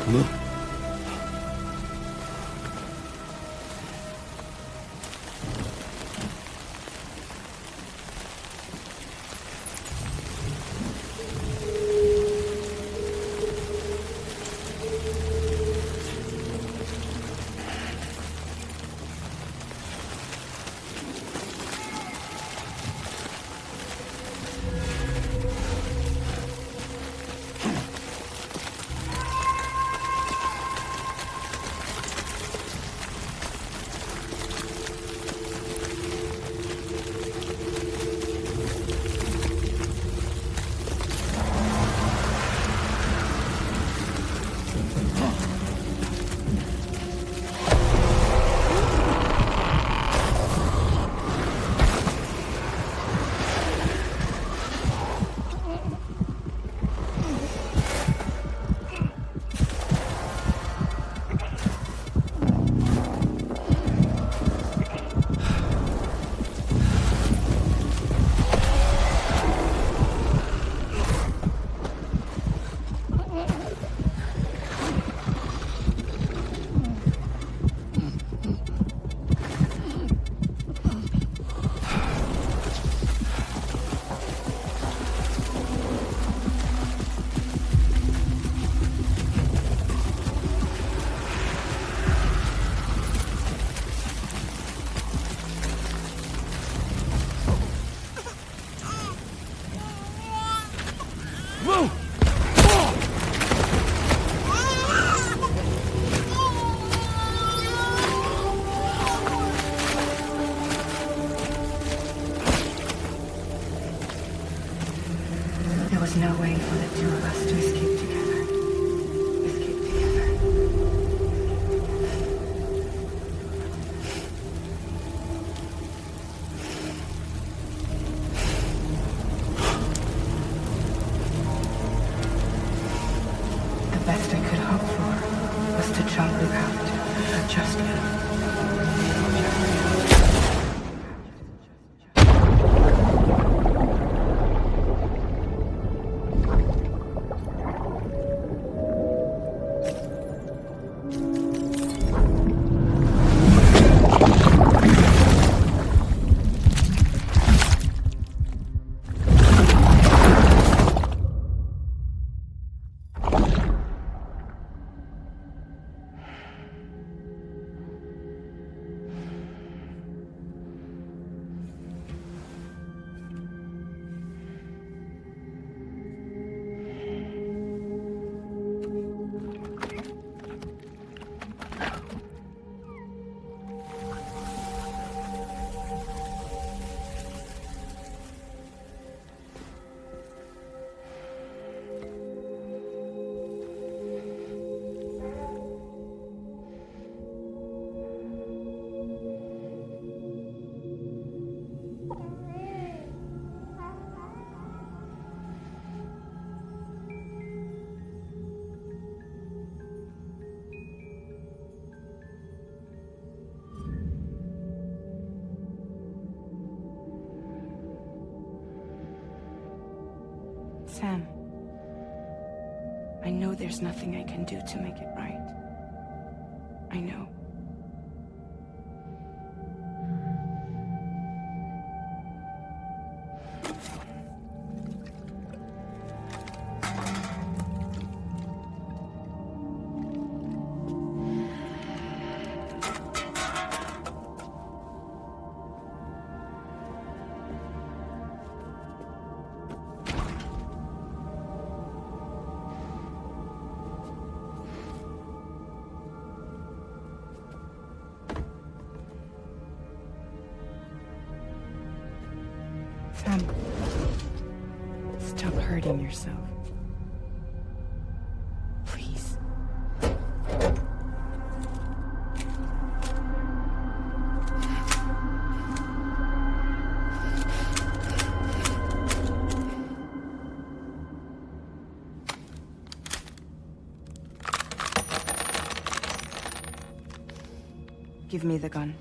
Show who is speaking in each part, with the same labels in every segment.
Speaker 1: Ne?
Speaker 2: There was no way for the two of us to escape together. Escape together. The best I could hope for was to jump without just Sam, I know there's nothing I can do to make it right. I know. Sam, stop hurting yourself. Please. Give me the gun.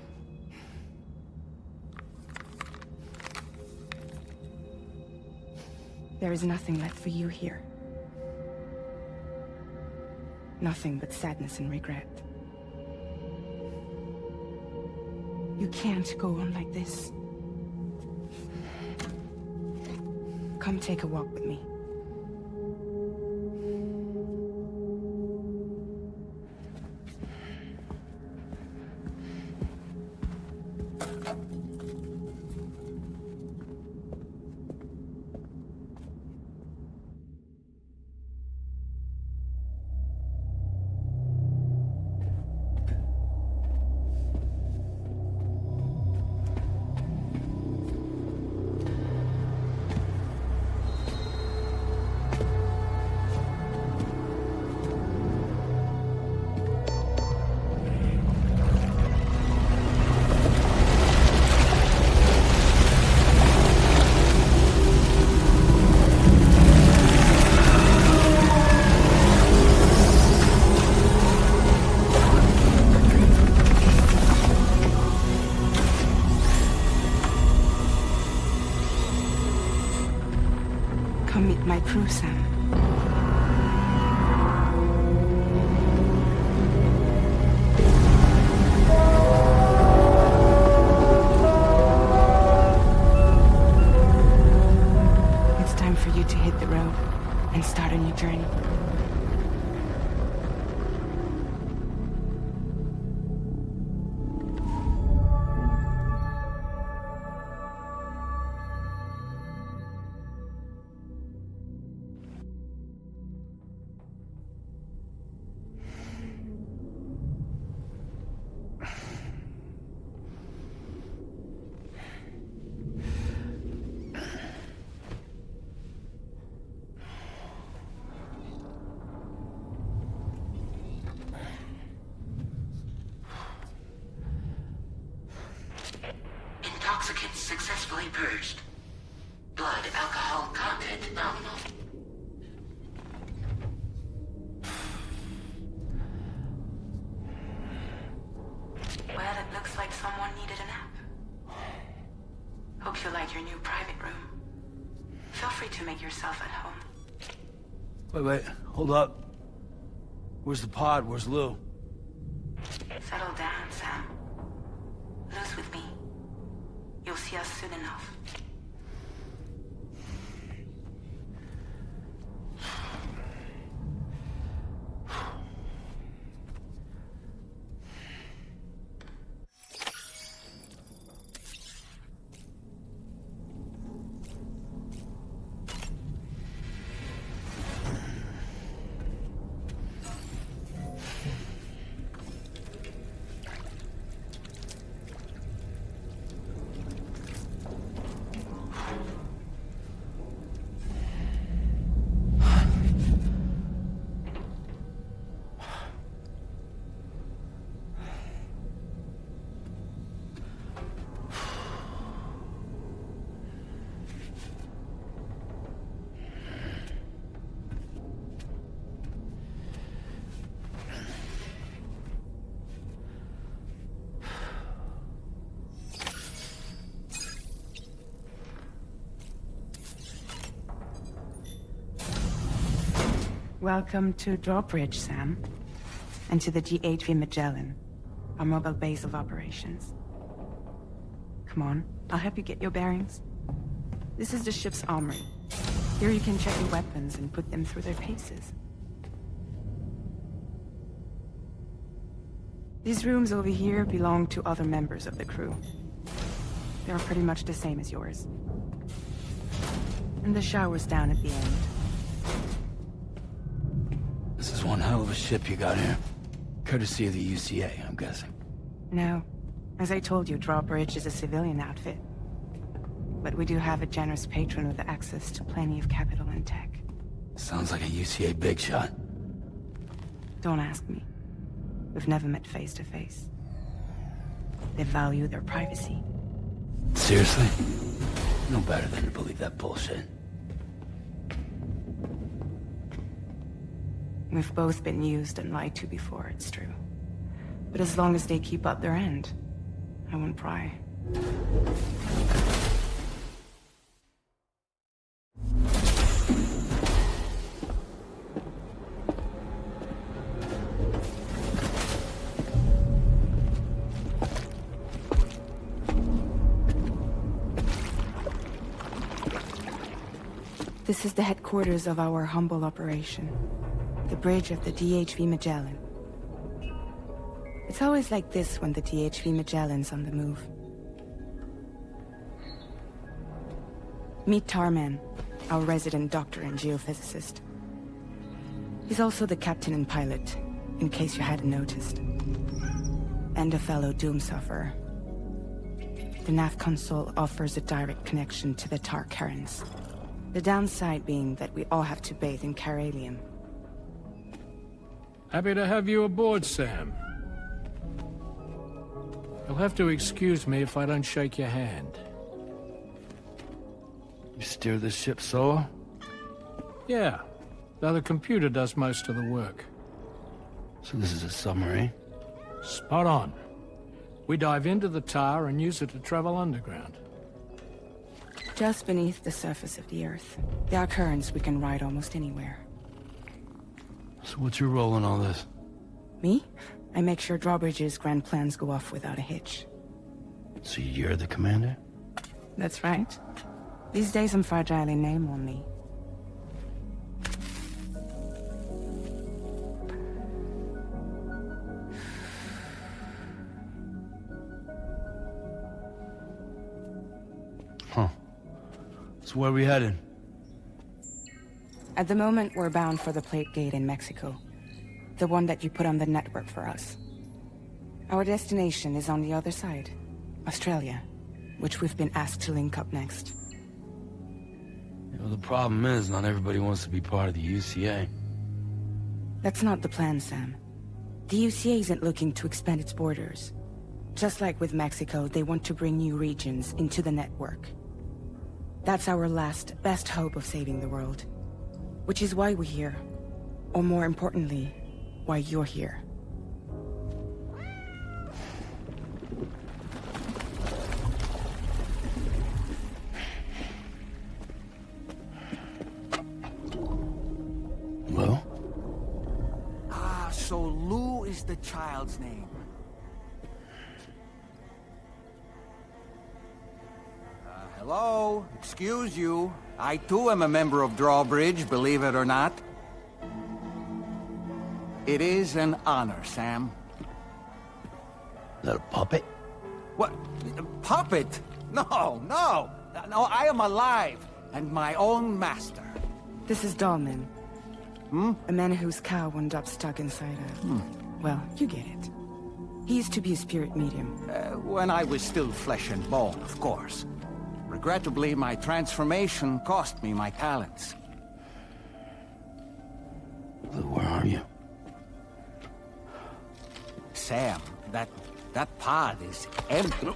Speaker 2: There is nothing left for you here. Nothing but sadness and regret. You can't go on like this. Come take a walk with me. Come meet my crew, Sam. It's time for you to hit the road and start a new journey.
Speaker 1: Intoxicants successfully purged. Blood alcohol content nominal. Well, it looks like someone needed a nap. Hope you like your new private room. Feel free to make yourself at home.
Speaker 3: Wait, hold up. Where's the pod? Where's Lou?
Speaker 1: Settle down, Sam. Lou's with me. You'll see us soon enough.
Speaker 2: Welcome to Drawbridge, Sam. And to the GHV Magellan, our mobile base of operations. Come on, I'll help you get your bearings. This is the ship's armory. Here you can check your weapons and put them through their paces. These rooms over here belong to other members of the crew. They are pretty much the same as yours. And the shower's down at the end.
Speaker 3: This is one hell of a ship you got here. Courtesy of the UCA, I'm guessing.
Speaker 2: No. As I told you, Drawbridge is a civilian outfit. But we do have a generous patron with access to plenty of capital and tech.
Speaker 3: Sounds like a UCA big shot.
Speaker 2: Don't ask me. We've never met face to face. They value their privacy.
Speaker 3: Seriously? No better than to believe that bullshit.
Speaker 2: We've both been used and lied to before, it's true. But as long as they keep up their end, I won't pry. This is the headquarters of our humble operation. The bridge of the DHV Magellan. It's always like this when the DHV Magellan's on the move. Meet Tarman, our resident doctor and geophysicist. He's also the captain and pilot, in case you hadn't noticed. And a fellow doom sufferer. The nav console offers a direct connection to the Tar currents. The downside being that we all have to bathe in caralium.
Speaker 4: Happy to have you aboard, Sam. You'll have to excuse me if I don't shake your hand.
Speaker 3: You steer this ship solo?
Speaker 4: Yeah, though the computer does most of the work.
Speaker 3: So this is a submarine?
Speaker 4: Spot on. We dive into the tar and use it to travel underground.
Speaker 2: Just beneath the surface of the Earth. There are currents we can ride almost anywhere.
Speaker 3: So what's your role in all this?
Speaker 2: Me? I make sure Drawbridge's grand plans go off without a hitch.
Speaker 3: So you're the commander?
Speaker 2: That's right. These days I'm fragile in name only.
Speaker 3: Huh. So where are we headed?
Speaker 2: At the moment, we're bound for the Plate Gate in Mexico. The one that you put on the network for us. Our destination is on the other side, Australia, which we've been asked to link up next.
Speaker 3: You know, the problem is not everybody wants to be part of the UCA.
Speaker 2: That's not the plan, Sam. The UCA isn't looking to expand its borders. Just like with Mexico, they want to bring new regions into the network. That's our last, best hope of saving the world. Which is why we're here. Or more importantly, why you're here.
Speaker 3: Well?
Speaker 5: Ah, so Lou is the child's name. Hello? Excuse you. I too am a member of Drawbridge, believe it or not. It is an honor, Sam.
Speaker 3: Is that a puppet?
Speaker 5: What? A puppet? No, no! No, I am alive, and my own master.
Speaker 2: This is Dahlman. A man whose cow wound up stuck inside a... Well, you get it. He used to be a spirit medium.
Speaker 5: When I was still flesh and bone, of course. Regrettably, my transformation cost me my talents.
Speaker 3: Lou, where are you?
Speaker 5: Sam, that pod is empty.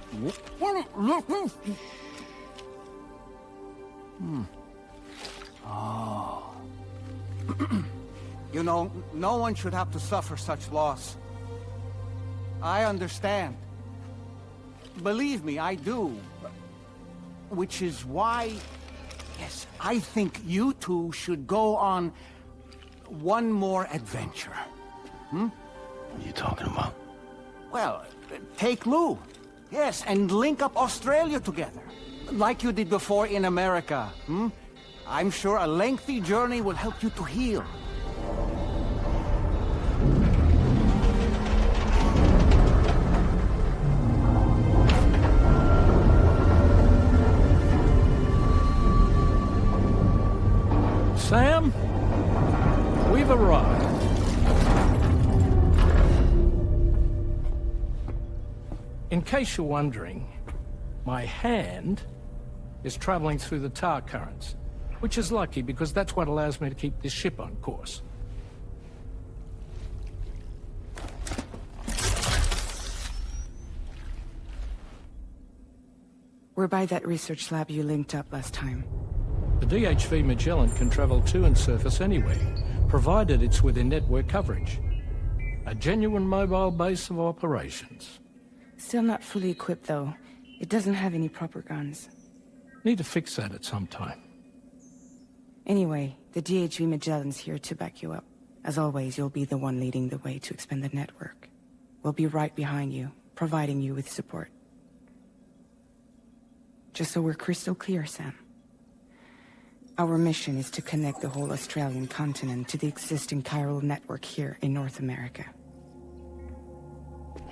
Speaker 5: Oh. You know, no one should have to suffer such loss. I understand. Believe me, I do. Which is why, yes, I think you two should go on one more adventure.
Speaker 3: What are you talking about?
Speaker 5: Well, take Lou. Yes, and link up Australia together. Like you did before in America. I'm sure a lengthy journey will help you to heal.
Speaker 4: Sam, we've arrived. In case you're wondering, my hand is traveling through the tar currents, which is lucky because that's what allows me to keep this ship on course.
Speaker 2: We're by that research lab you linked up last time.
Speaker 4: The DHV Magellan can travel to and surface anywhere, provided it's within network coverage. A genuine mobile base of operations.
Speaker 2: Still not fully equipped, though. It doesn't have any proper guns.
Speaker 4: Need to fix that at some time.
Speaker 2: Anyway, the DHV Magellan's here to back you up. As always, you'll be the one leading the way to expand the network. We'll be right behind you, providing you with support. Just so we're crystal clear, Sam. Our mission is to connect the whole Australian continent to the existing chiral network here in North America.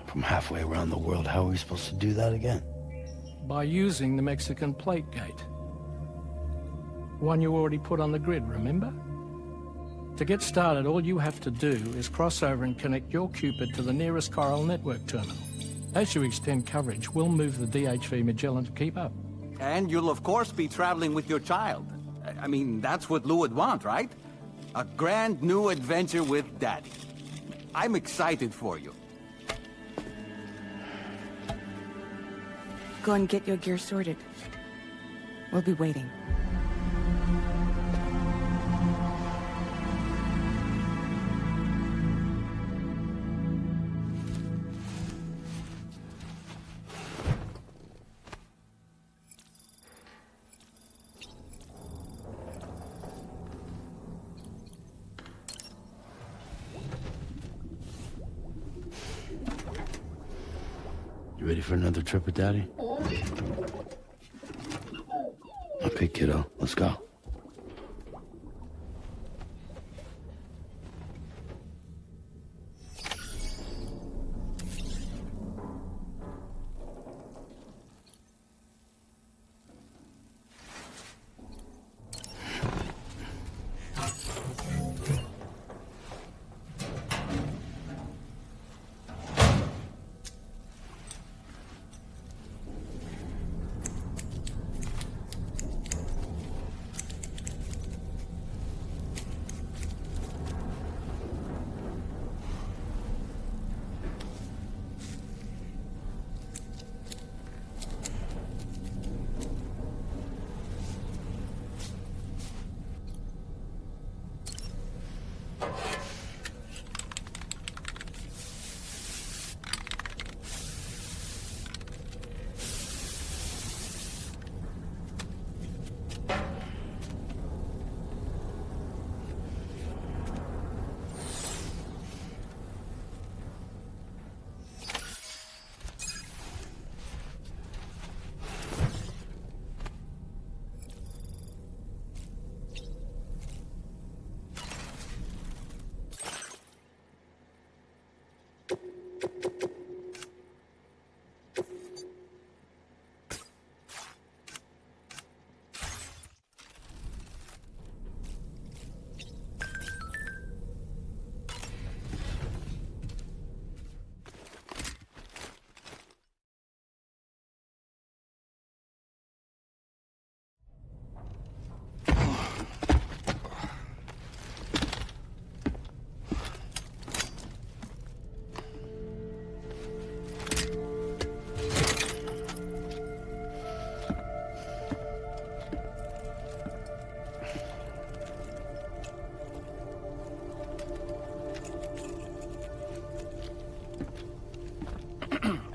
Speaker 3: From halfway around the world, how are we supposed to do that again?
Speaker 4: By using the Mexican plate gate. One you already put on the grid, remember? To get started, all you have to do is cross over and connect your Cupid to the nearest chiral network terminal. As you extend coverage, we'll move the DHV Magellan to keep up.
Speaker 5: And you'll of course be traveling with your child. I mean, that's what Lou would want, right? A grand new adventure with Daddy. I'm excited for you.
Speaker 2: Go and get your gear sorted. We'll be waiting.
Speaker 3: You ready for another trip with Daddy? Okay, kiddo, let's go.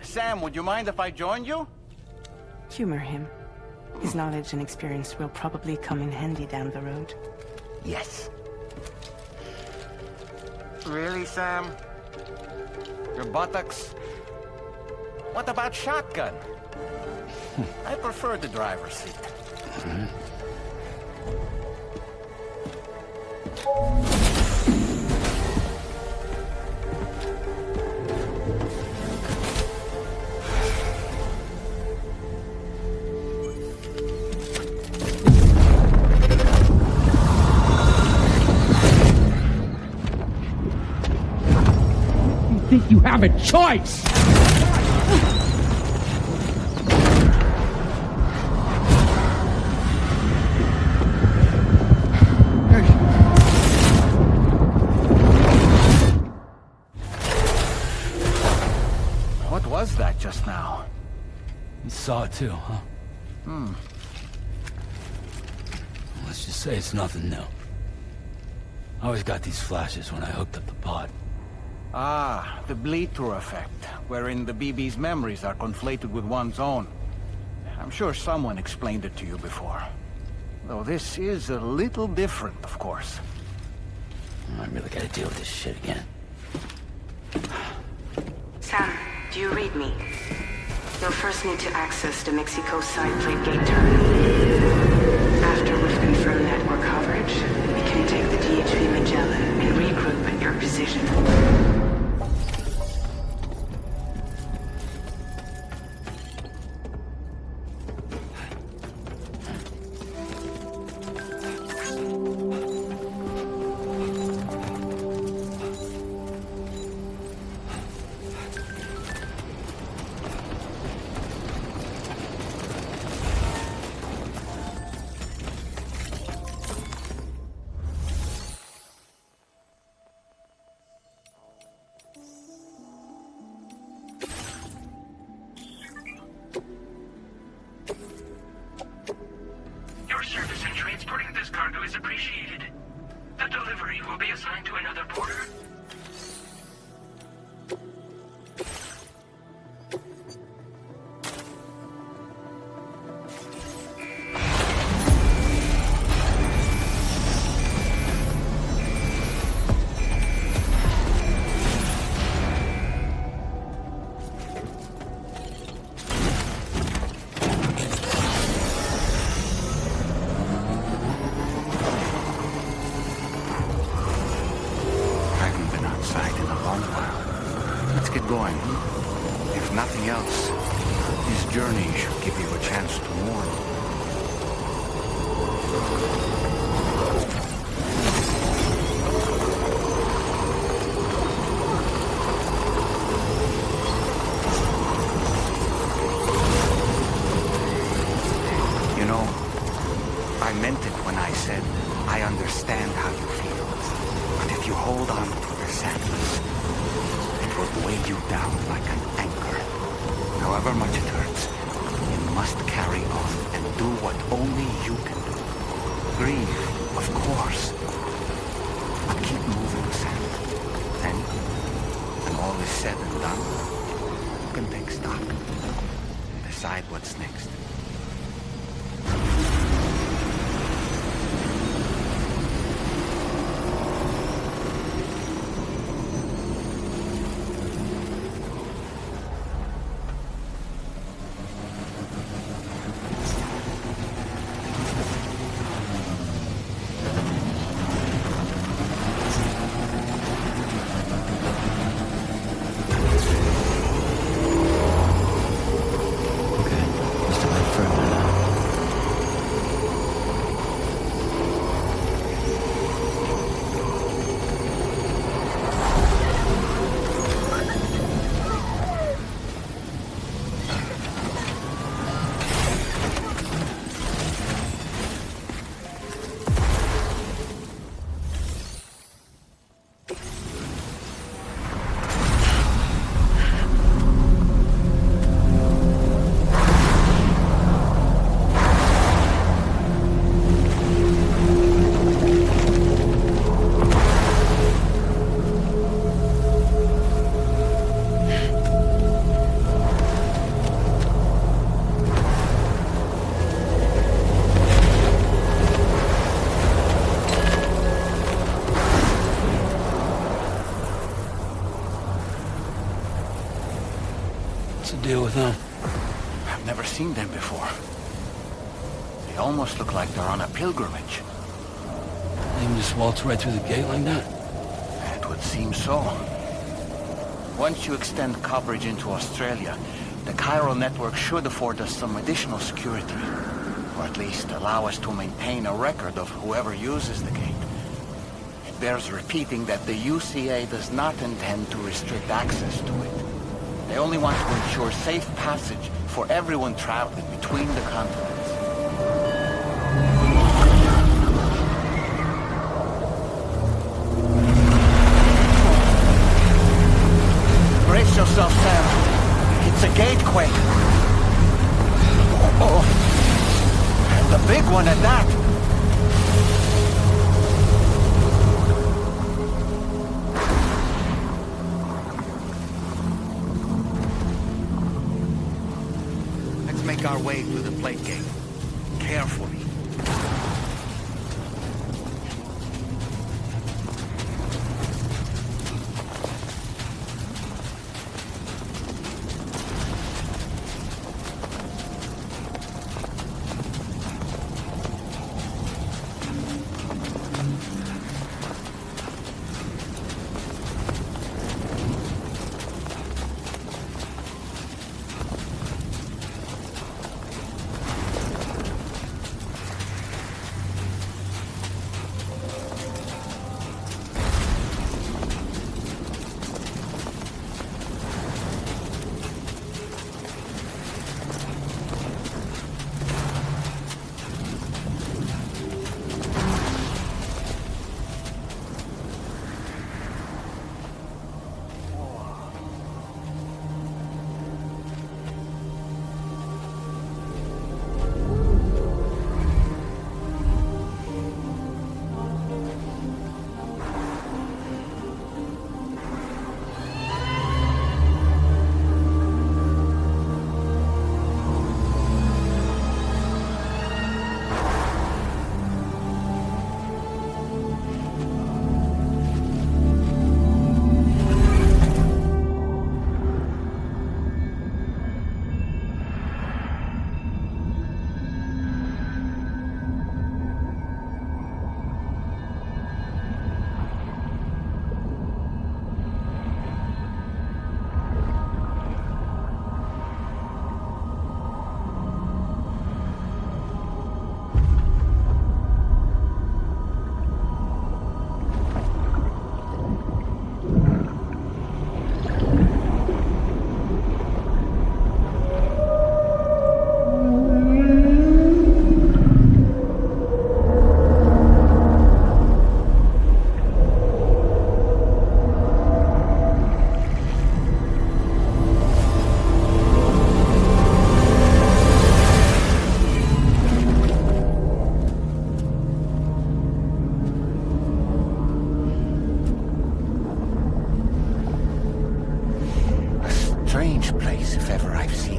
Speaker 5: Sam, would you mind if I joined you?
Speaker 2: Humor him. His knowledge and experience will probably come in handy down the road.
Speaker 5: Yes. Really, Sam? Your buttocks? What about shotgun? I prefer the driver's seat.
Speaker 4: Think you have a choice!
Speaker 5: What was that just now?
Speaker 3: You saw it too, huh? Let's just say it's nothing new. I always got these flashes when I hooked up the pod.
Speaker 5: Ah, the bleed through effect, wherein the BB's memories are conflated with one's own. I'm sure someone explained it to you before. Though this is a little different, of course.
Speaker 3: I really gotta deal with this shit again.
Speaker 1: Sam, do you read me? You'll first need to access the Mexico side plate gate terminal. After we've confirmed that precision.
Speaker 6: Your service in transporting this cargo is appreciated. The delivery will be assigned to another porter.
Speaker 5: Going. If nothing else, this journey should give you a chance to mourn. You know, I meant it when I said I understand how you feel. But if you hold on to the sadness, will weigh you down like an anchor. However much it hurts, you must carry on and do what only you can do. Grieve, of course. But keep moving, Sam. Then, when all is said and done, you can take stock. Decide what's next.
Speaker 3: Deal with them.
Speaker 5: I've never seen them before. They almost look like they're on a pilgrimage.
Speaker 3: They can just waltz right through the gate like that?
Speaker 5: It would seem so. Once you extend coverage into Australia, the chiral network should afford us some additional security. Or at least allow us to maintain a record of whoever uses the gate. It bears repeating that the UCA does not intend to restrict access to it. They only want to ensure safe passage for everyone traveling between the continents. Brace yourself, Sam. It's a gatequake. Oh, and a big one at that. Make our way through the plate gate. Carefully.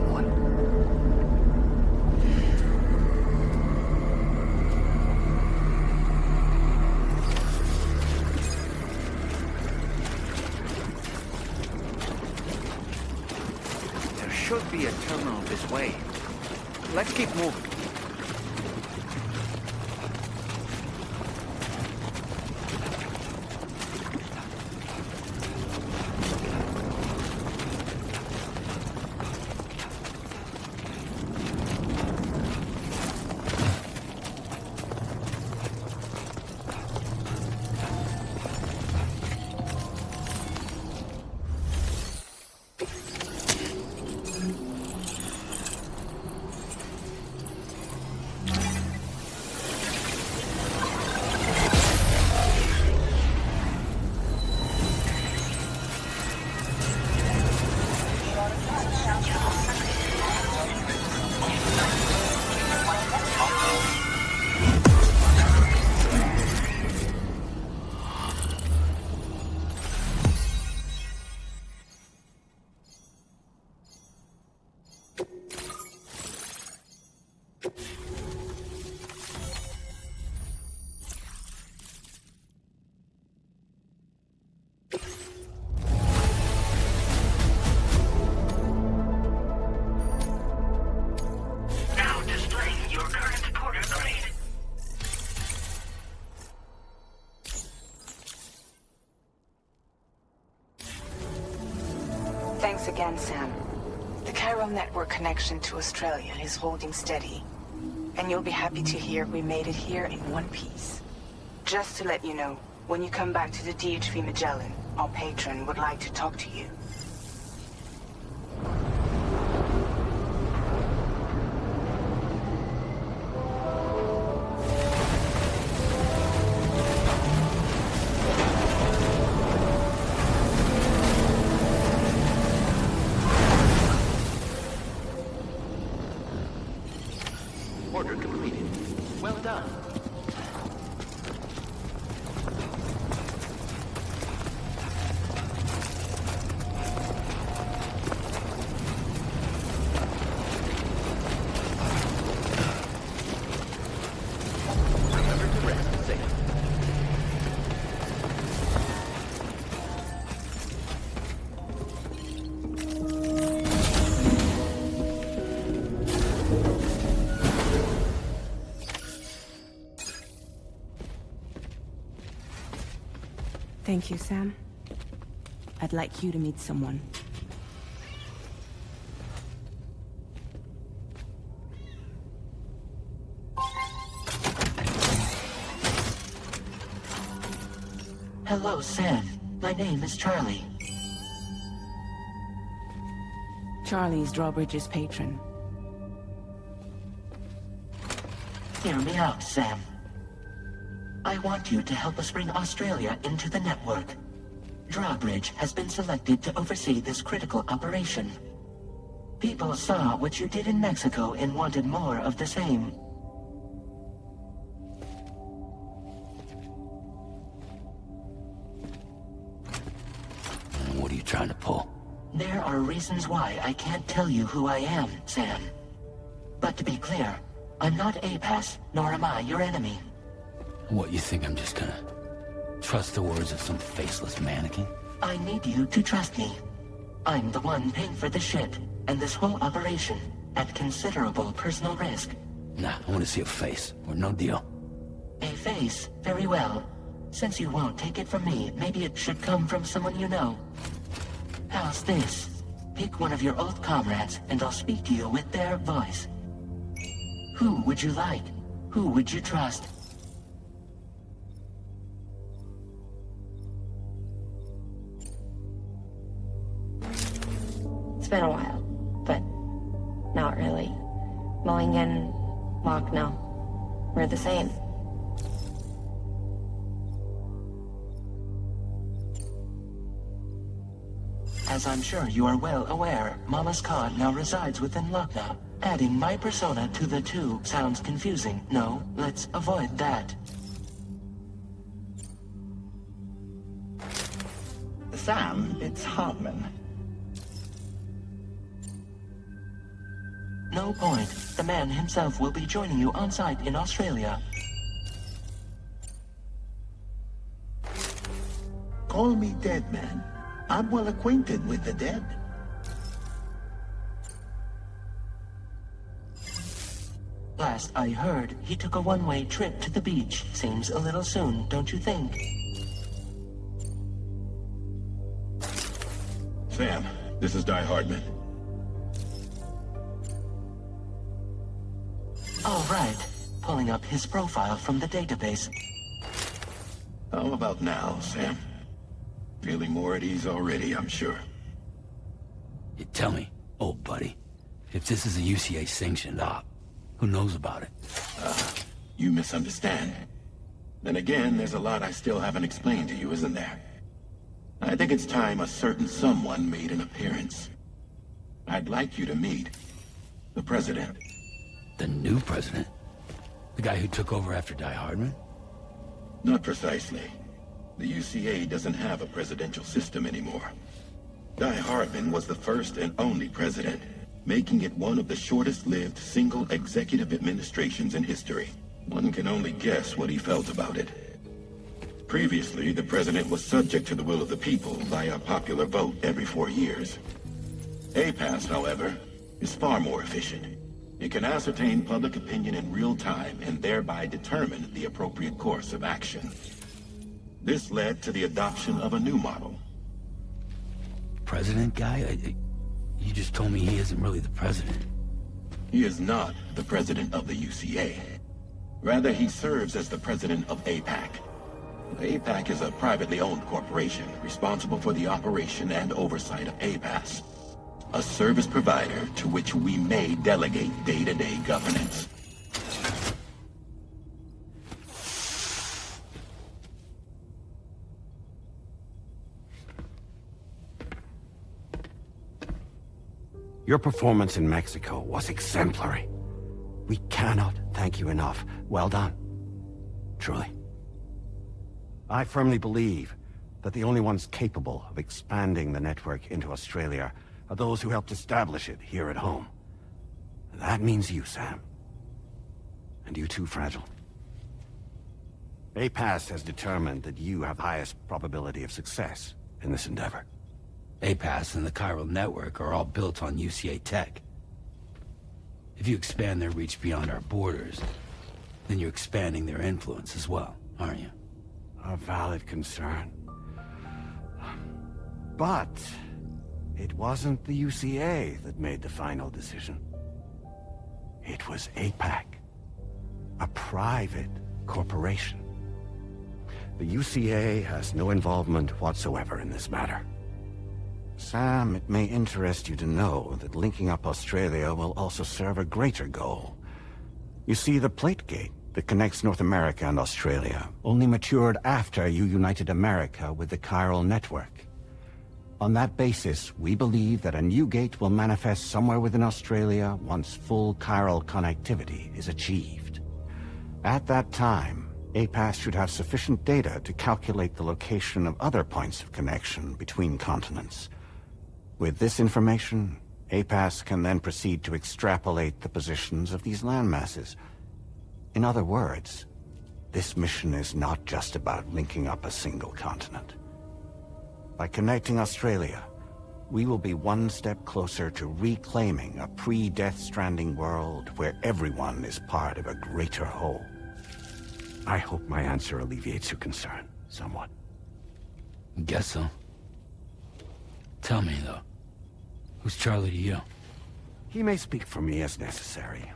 Speaker 5: someone. There should be a terminal this way. Let's keep moving.
Speaker 6: Now displaying your current porter grade.
Speaker 2: Thanks again, Sam. The chiral network connection to Australia is holding steady. And you'll be happy to hear we made it here in one piece. Just to let you know, when you come back to the DHV Magellan, our patron would like to talk to you.
Speaker 7: Order completed. Well done. Remember to rest safe.
Speaker 2: Thank you, Sam. I'd like you to meet someone.
Speaker 8: Hello, Sam. My name is Charlie.
Speaker 2: Charlie's Drawbridge's patron.
Speaker 8: Hear me out, Sam. I want you to help us bring Australia into the network. Drawbridge has been selected to oversee this critical operation. People saw what you did in Mexico and wanted more of the same.
Speaker 3: What are you trying to pull?
Speaker 8: There are reasons why I can't tell you who I am, Sam. But to be clear, I'm not APAS, nor am I your enemy.
Speaker 3: What, you think I'm just gonna trust the words of some faceless mannequin?
Speaker 8: I need you to trust me. I'm the one paying for the ship and this whole operation at considerable personal risk.
Speaker 3: Nah, I want to see a face, or no deal.
Speaker 8: A face? Very well. Since you won't take it from me, maybe it should come from someone you know. How's this? Pick one of your old comrades, and I'll speak to you with their voice. Who would you like? Who would you trust?
Speaker 9: It's been a while, but not really. Mulligan, Locke, no. We're the same.
Speaker 8: As I'm sure you are well aware, Mama's Khan now resides within Lucknow. Adding my persona to the two sounds confusing. No, let's avoid that.
Speaker 7: Sam, it's Hartman.
Speaker 8: No point. The man himself will be joining you on site in Australia.
Speaker 10: Call me dead, man. I'm well acquainted with the dead.
Speaker 8: Last I heard, he took a one-way trip to the beach. Seems a little soon, don't you think?
Speaker 11: Sam, this is Di Hardman.
Speaker 8: All right. Pulling up his profile from the database.
Speaker 11: How about now, Sam? Feeling more at ease already, I'm sure.
Speaker 3: You tell me, old buddy, if this is a UCA-sanctioned op, who knows about it?
Speaker 11: You misunderstand. Then again, there's a lot I still haven't explained to you, isn't there? I think it's time a certain someone made an appearance. I'd like you to meet the President.
Speaker 3: The new president? The guy who took over after Di Hardman?
Speaker 11: Not precisely. The UCA doesn't have a presidential system anymore. Di Hardman was the first and only president, making it one of the shortest-lived single executive administrations in history. One can only guess what he felt about it. Previously, the president was subject to the will of the people via popular vote every 4 years. APAS, however, is far more efficient. It can ascertain public opinion in real time and thereby determine the appropriate course of action. This led to the adoption of a new model.
Speaker 3: President guy? You just told me he isn't really the president.
Speaker 11: He is not the president of the UCA. Rather, he serves as the president of APAC. APAC is a privately owned corporation responsible for the operation and oversight of APAS, a service provider to which we may delegate day-to-day governance.
Speaker 12: Your performance in Mexico was exemplary. We cannot thank you enough. Well done. Truly. I firmly believe that the only ones capable of expanding the network into Australia are those who helped establish it here at home. That means you, Sam. And you too, Fragile. APAS has determined that you have the highest probability of success in this endeavor.
Speaker 3: APAS and the chiral network are all built on UCA tech. If you expand their reach beyond our borders, then you're expanding their influence as well, aren't you?
Speaker 12: A valid concern. But it wasn't the UCA that made the final decision. It was APAC, a private corporation. The UCA has no involvement whatsoever in this matter. Sam, it may interest you to know that linking up Australia will also serve a greater goal. You see, the plate gate that connects North America and Australia only matured after you united America with the chiral network. On that basis, we believe that a new gate will manifest somewhere within Australia once full chiral connectivity is achieved. At that time, APAS should have sufficient data to calculate the location of other points of connection between continents. With this information, APAS can then proceed to extrapolate the positions of these landmasses. In other words, this mission is not just about linking up a single continent. By connecting Australia, we will be one step closer to reclaiming a pre-Death Stranding world where everyone is part of a greater whole. I hope my answer alleviates your concern somewhat.
Speaker 3: Guess so. Tell me, though, who's Charlie to you?
Speaker 12: He may speak for me as necessary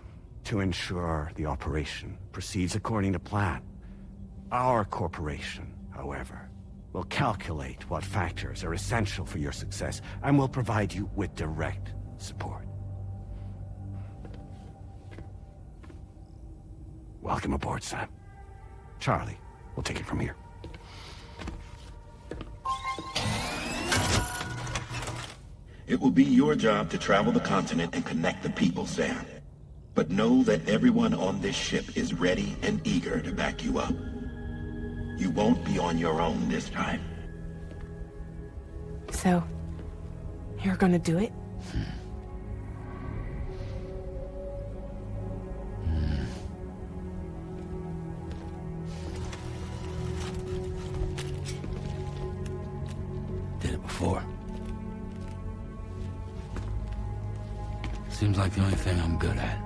Speaker 12: to ensure the operation proceeds according to plan. Our corporation, however, will calculate what factors are essential for your success and will provide you with direct support. Welcome aboard, Sam. Charlie, we'll take it from here.
Speaker 11: It will be your job to travel the continent and connect the people, Sam. But know that everyone on this ship is ready and eager to back you up. You won't be on your own this time.
Speaker 2: So, you're gonna do it?
Speaker 3: Seems like the only thing I'm good at.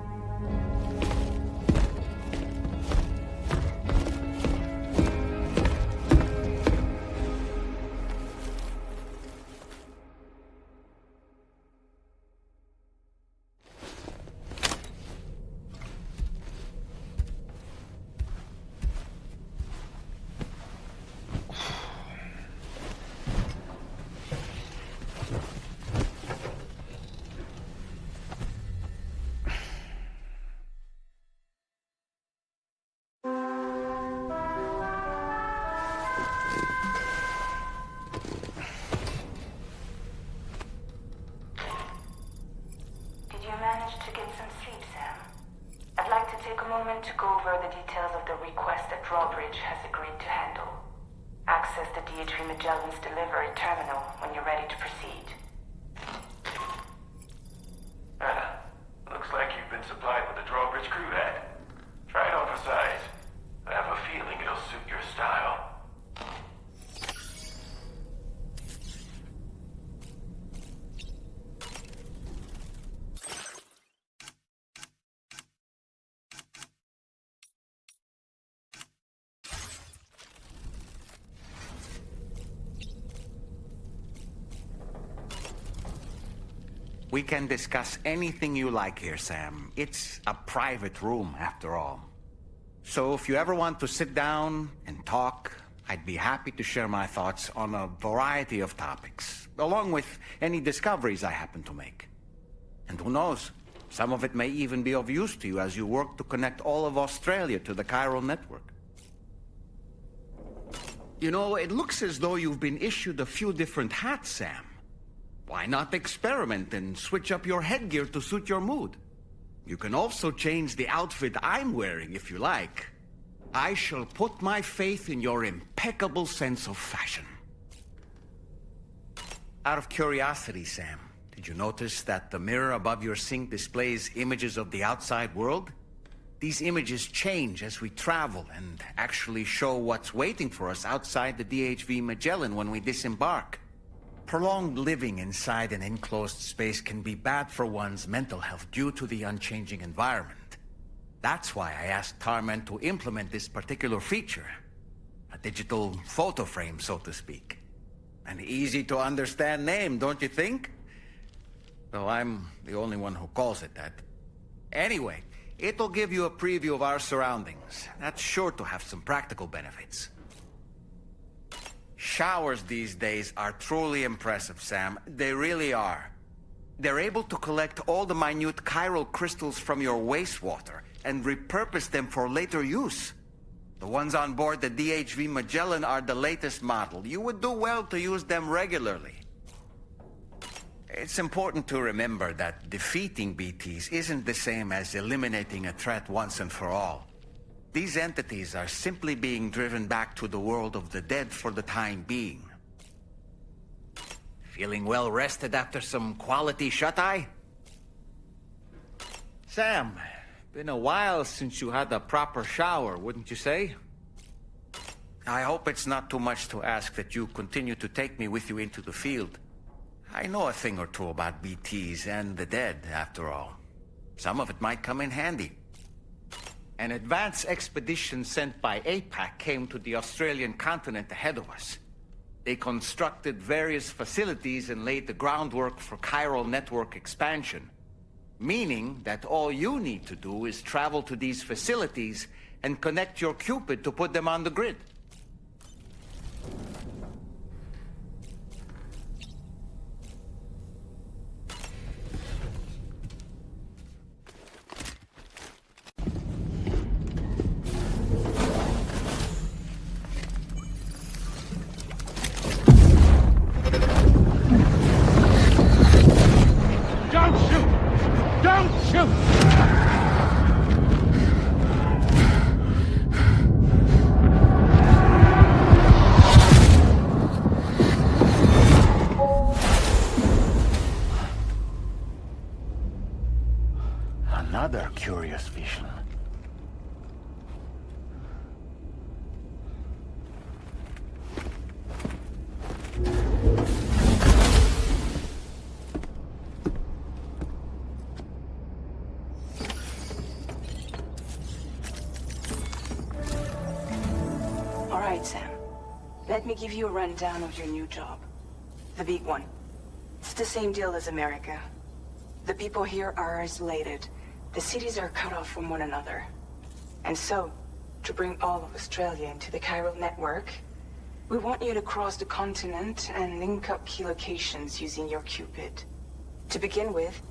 Speaker 1: To go over the details of the request that Drawbridge has agreed to handle. Access the DHV Magellan's delivery terminal when you're ready to proceed.
Speaker 6: Looks like you've been supplied with a Drawbridge crew hat. Try it on for size. I have a feeling it'll suit your style.
Speaker 5: We can discuss anything you like here, Sam. It's a private room, after all. So if you ever want to sit down and talk, I'd be happy to share my thoughts on a variety of topics, along with any discoveries I happen to make. And who knows, some of it may even be of use to you as you work to connect all of Australia to the chiral network. You know, it looks as though you've been issued a few different hats, Sam. Why not experiment and switch up your headgear to suit your mood? You can also change the outfit I'm wearing if you like. I shall put my faith in your impeccable sense of fashion. Out of curiosity, Sam, did you notice that the mirror above your sink displays images of the outside world? These images change as we travel and actually show what's waiting for us outside the DHV Magellan when we disembark. Prolonged living inside an enclosed space can be bad for one's mental health due to the unchanging environment. That's why I asked Tarman to implement this particular feature. A digital photo frame, so to speak. An easy-to-understand name, don't you think? Though I'm the only one who calls it that. Anyway, it'll give you a preview of our surroundings. That's sure to have some practical benefits. Showers these days are truly impressive, Sam. They really are. They're able to collect all the minute chiral crystals from your wastewater and repurpose them for later use. The ones on board the DHV Magellan are the latest model. You would do well to use them regularly. It's important to remember that defeating BTs isn't the same as eliminating a threat once and for all. These entities are simply being driven back to the world of the dead for the time being. Feeling well rested after some quality shut-eye? Sam, been a while since you had a proper shower, wouldn't you say? I hope it's not too much to ask that you continue to take me with you into the field. I know a thing or two about BTs and the dead, after all. Some of it might come in handy. An advance expedition sent by APAC came to the Australian continent ahead of us. They constructed various facilities and laid the groundwork for chiral network expansion, meaning that all you need to do is travel to these facilities and connect your Cupid to put them on the grid.
Speaker 12: Another curious vision.
Speaker 2: Let me give you a rundown of your new job. The big one. It's the same deal as America. The people here are isolated. The cities are cut off from one another. And so, to bring all of Australia into the chiral network, we want you to cross the continent and link up key locations using your Cupid. To begin with,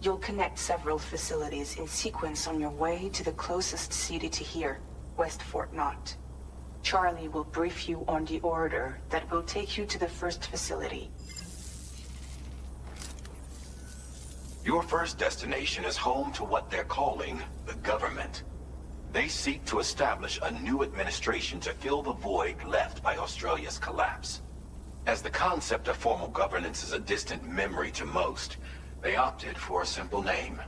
Speaker 2: you'll connect several facilities in sequence on your way to the closest city to here, West Fort Knott. Charlie will brief you on the order that will take you to the first facility.
Speaker 11: Your first destination is home to what they're calling the government. They seek to establish a new administration to fill the void left by Australia's collapse. As the concept of formal governance is a distant memory to most, they opted for a simple name.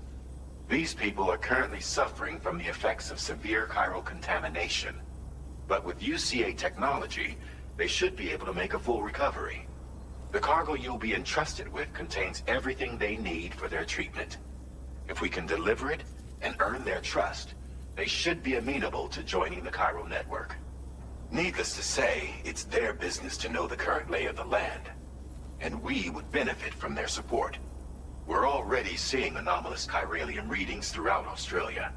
Speaker 11: These people are currently suffering from the effects of severe chiral contamination. But with UCA technology, they should be able to make a full recovery. The cargo you'll be entrusted with contains everything they need for their treatment. If we can deliver it and earn their trust, they should be amenable to joining the chiral network. Needless to say, it's their business to know the current lay of the land, and we would benefit from their support. We're already seeing anomalous chiralium readings throughout Australia.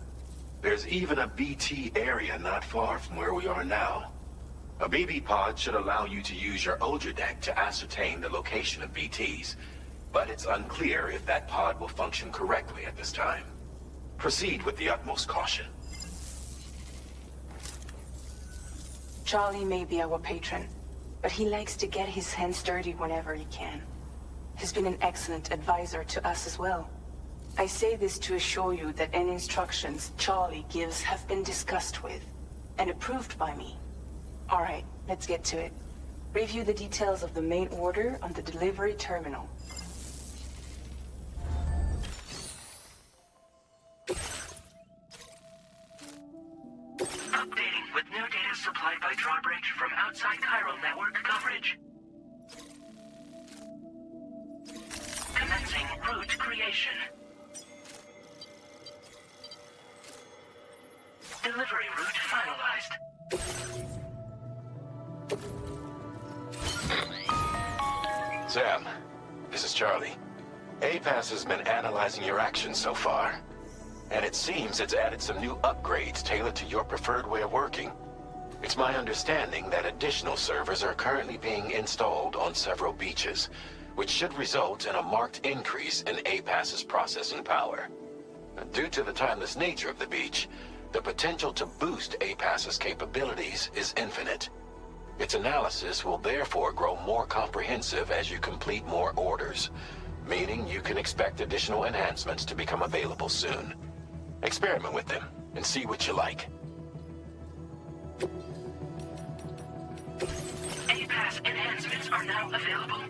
Speaker 11: There's even a BT area not far from where we are now. A BB pod should allow you to use your Ultra deck to ascertain the location of BTs, but it's unclear if that pod will function correctly at this time. Proceed with the utmost caution.
Speaker 2: Charlie may be our patron, but he likes to get his hands dirty whenever he can. He's been an excellent advisor to us as well. I say this to assure you that any instructions Charlie gives have been discussed with and approved by me. All right, let's get to it. Review the details of the main order on the delivery terminal.
Speaker 8: Updating with new data supplied by Drawbridge from outside chiral network coverage. Commencing route creation. Delivery route finalized.
Speaker 11: Sam, this is Charlie. APAS has been analyzing your actions so far, and it seems it's added some new upgrades tailored to your preferred way of working. It's my understanding that additional servers are currently being installed on several beaches, which should result in a marked increase in APAS's processing power. Due to the timeless nature of the beach, the potential to boost APAS's capabilities is infinite. Its analysis will therefore grow more comprehensive as you complete more orders, meaning you can expect additional enhancements to become available soon. Experiment with them and see what you like.
Speaker 8: APAS enhancements are now available.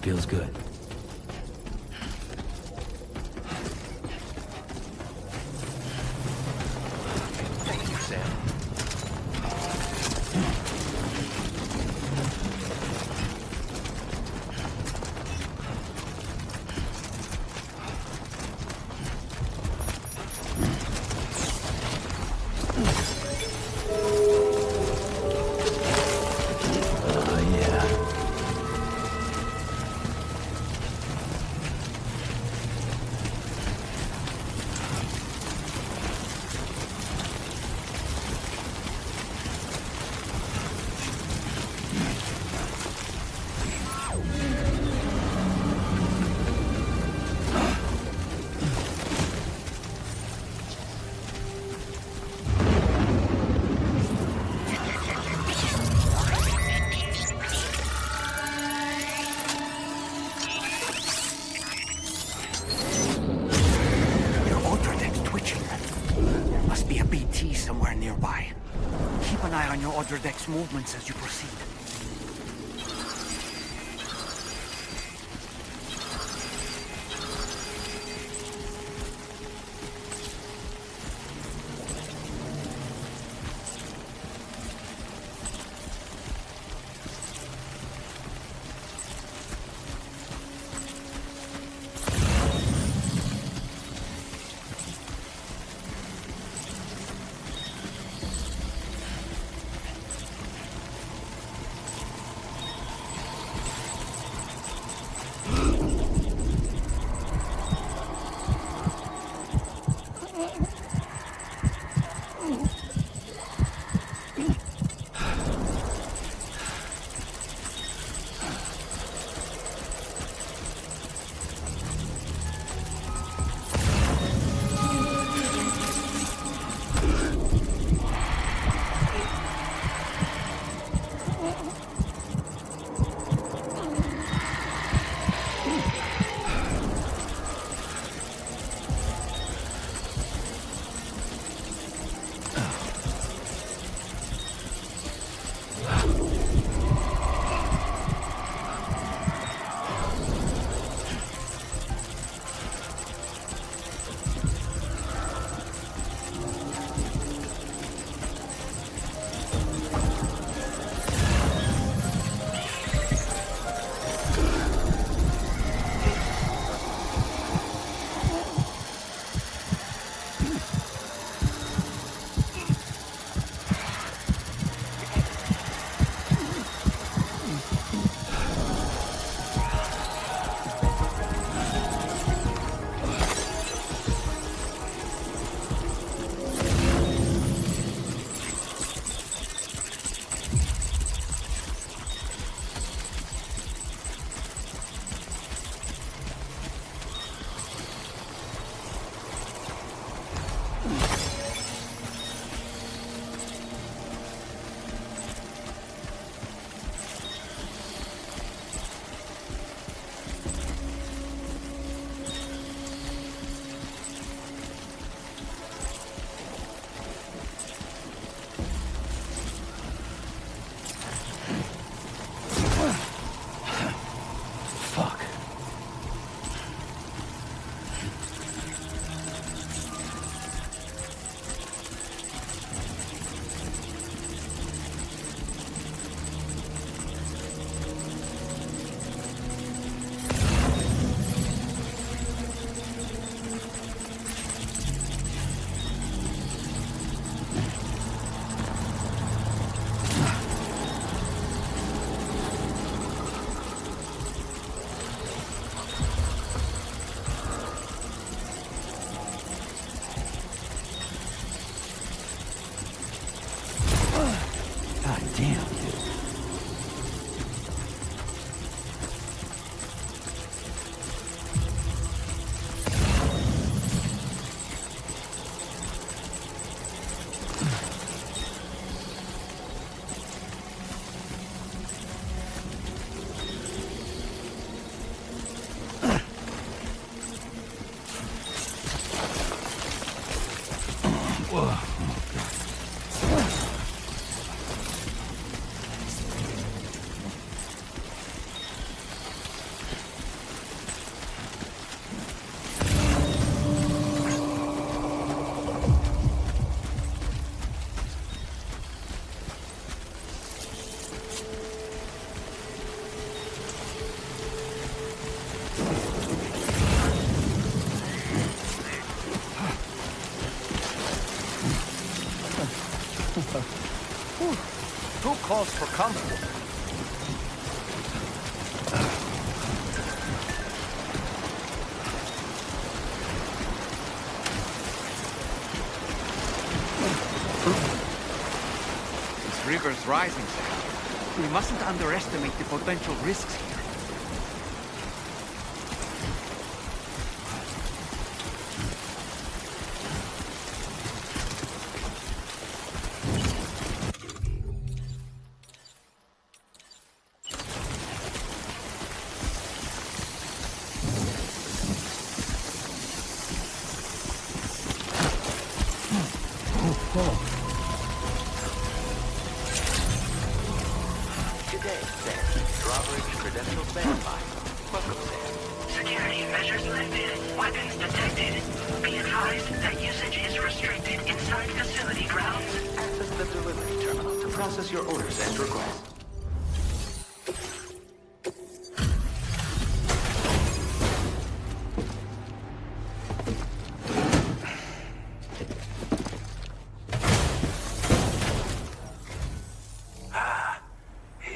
Speaker 3: Feels good.
Speaker 7: Thank you, Sam.
Speaker 5: on your other deck's movements as you proceed. Who calls for comfort? This river's rising, Sam. We mustn't underestimate the potential risks here.
Speaker 7: Stand by. Welcome, Sam.
Speaker 8: Security measures lifted. Weapons detected. Be advised that usage is restricted inside facility grounds.
Speaker 7: Access the delivery terminal to process your orders and requests.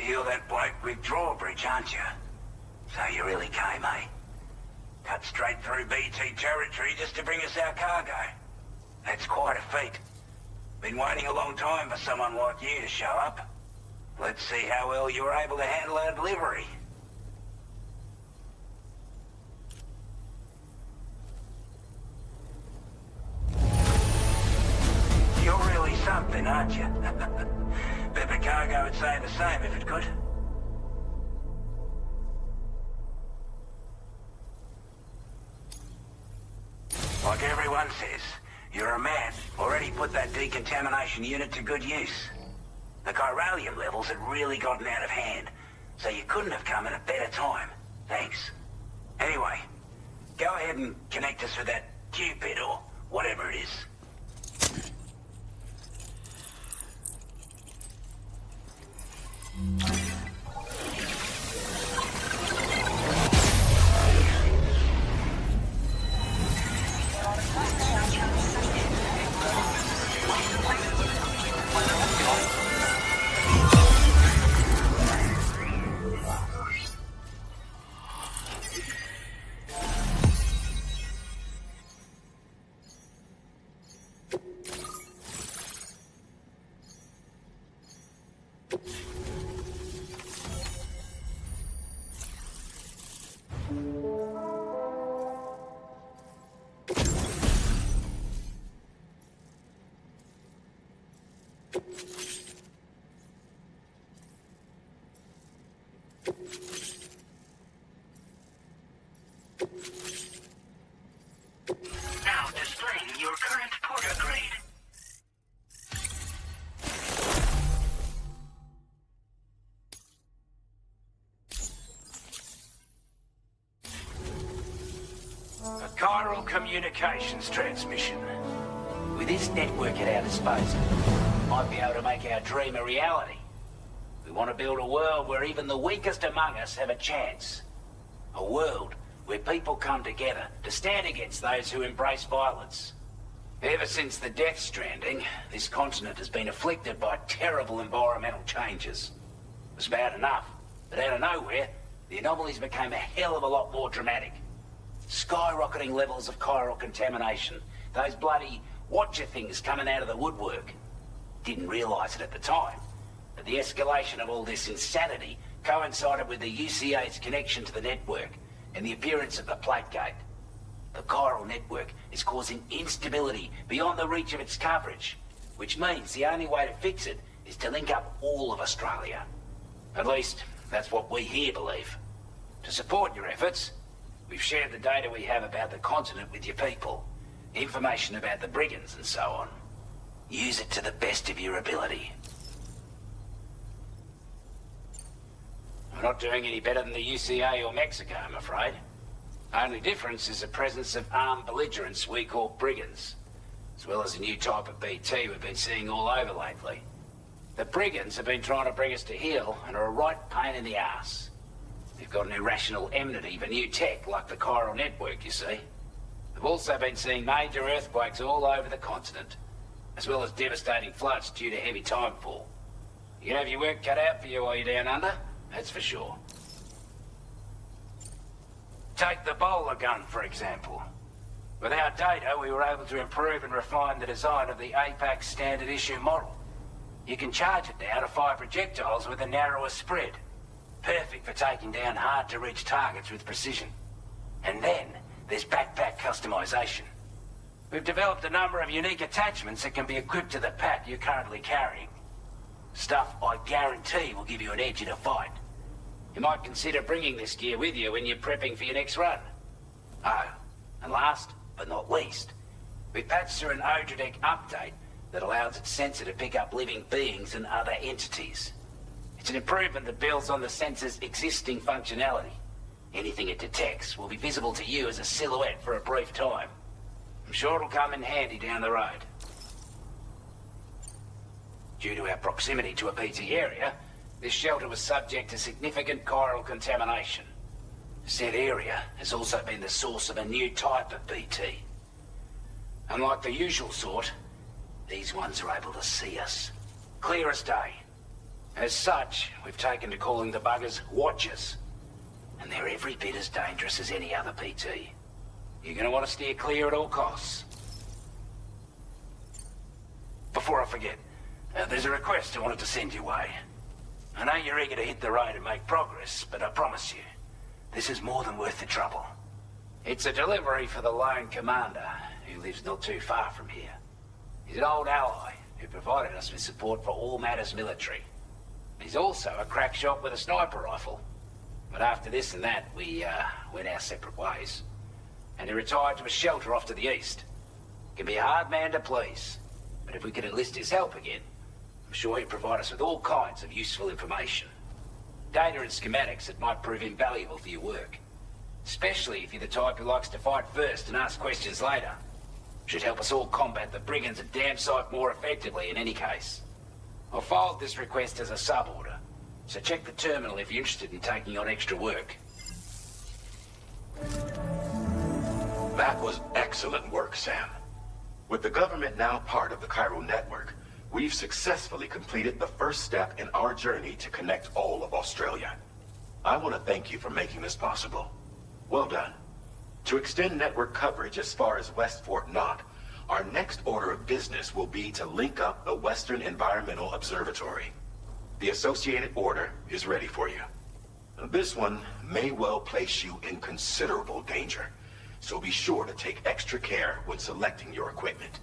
Speaker 13: You're that bloke with drawbridge, aren't you? So you really came, eh? Cut straight through BT territory just to bring us our cargo. That's quite a feat. Been waiting a long time for someone like you to show up. Let's see how well you were able to handle our delivery. You're really something, aren't you? Bet the cargo would say the same if it could. Like everyone says, you're a man. Already put that decontamination unit to good use. The chiralium levels had really gotten out of hand, so you couldn't have come at a better time. Thanks. Anyway, go ahead and connect us with that Cupid or whatever it is. Now displaying your current porter grade. A chiral communications transmission. With this network at our disposal, we might be able to make our dream a reality. We want to build a world where even the weakest among us have a chance. A world where people come together to stand against those who embrace violence. Ever since the Death Stranding, this continent has been afflicted by terrible environmental changes. It was bad enough, but out of nowhere, the anomalies became a hell of a lot more dramatic. Skyrocketing levels of chiral contamination, those bloody watcher things coming out of the woodwork. Didn't realise it at the time, but the escalation of all this insanity coincided with the UCA's connection to the network and the appearance of the plate gate. The chiral network is causing instability beyond the reach of its coverage, which means the only way to fix it is to link up all of Australia. At least, that's what we here believe. To support your efforts, we've shared the data we have about the continent with your people, information about the brigands and so on. Use it to the best of your ability. We're not doing any better than the UCA or Mexico, I'm afraid. Only difference is the presence of armed belligerents we call brigands, as well as a new type of BT we've been seeing all over lately. The brigands have been trying to bring us to heel and are a right pain in the ass. They've got an irrational enmity for new tech like the chiral network, you see. We've also been seeing major earthquakes all over the continent, as well as devastating floods due to heavy timefall. You can have your work cut out for you while you're down under, that's for sure. Take the bowler gun, for example. With our data, we were able to improve and refine the design of the APAC standard issue model. You can charge it now to fire projectiles with a narrower spread. Perfect for taking down hard-to-reach targets with precision. And then, there's backpack customization. We've developed a number of unique attachments that can be equipped to the pack you're currently carrying. Stuff I guarantee will give you an edge in a fight. You might consider bringing this gear with you when you're prepping for your next run. Oh, and last but not least, we patched through an Odradek update that allows its sensor to pick up living beings and other entities. It's an improvement that builds on the sensor's existing functionality. Anything it detects will be visible to you as a silhouette for a brief time. I'm sure it'll come in handy down the road. Due to our proximity to a PT area, this shelter was subject to significant chiral contamination. Said area has also been the source of a new type of BT. Unlike the usual sort, these ones are able to see us. Clear as day. As such, we've taken to calling the buggers Watchers. And they're every bit as dangerous as any other PT. You're gonna want to steer clear at all costs. Before I forget, there's a request I wanted to send your way. I know you're eager to hit the road and make progress, but I promise you, this is more than worth the trouble. It's a delivery for the lone commander, who lives not too far from here. He's an old ally who provided us with support for all matters military. He's also a crack shot with a sniper rifle. But after this and that, we went our separate ways. And he retired to a shelter off to the east. Can be a hard man to please, but if we could enlist his help again, I'm sure he'd provide us with all kinds of useful information. Data and schematics that might prove invaluable for your work. Especially if you're the type who likes to fight first and ask questions later. Should help us all combat the brigands a damn sight more effectively in any case. I'll filed this request as a sub-order, so check the terminal if you're interested in taking on extra work.
Speaker 6: That was excellent work, Sam. With the government now part of the chiral network, we've successfully completed the first step in our journey to connect all of Australia. I want to thank you for making this possible. Well done. To extend network coverage as far as West Fort Knott, our next order of business will be to link up the Western Environmental Observatory. The associated order is ready for you. This one may well place you in considerable danger, so be sure to take extra care when selecting your equipment.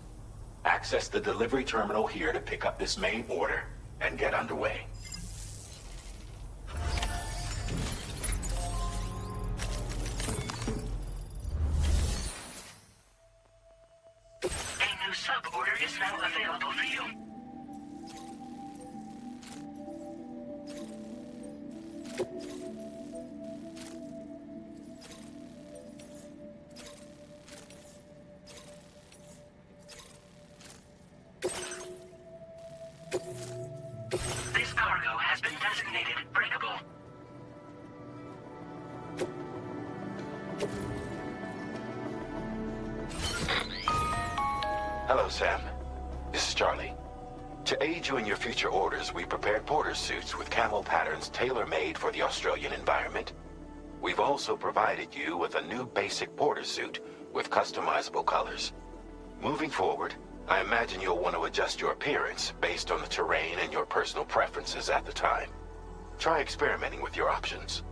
Speaker 6: Access the delivery terminal here to pick up this main order and get underway.
Speaker 8: A new sub-order is now available for you. This cargo has been designated breakable.
Speaker 6: Hello, Sam. This is Charlie. To aid you in your future orders, we prepared porter suits with camo patterns tailor-made for the Australian environment. We've also provided you with a new basic porter suit with customizable colors. Moving forward, I imagine you'll want to adjust your appearance based on the terrain and your personal preferences at the time. Try experimenting with your options.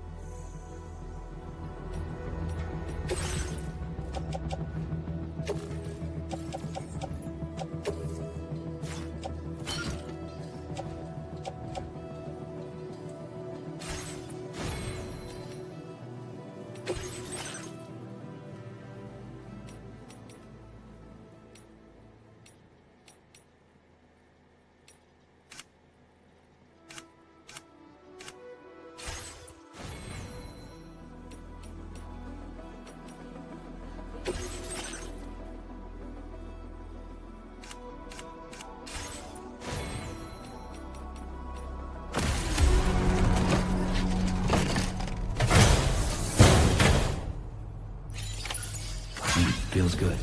Speaker 3: Feels good.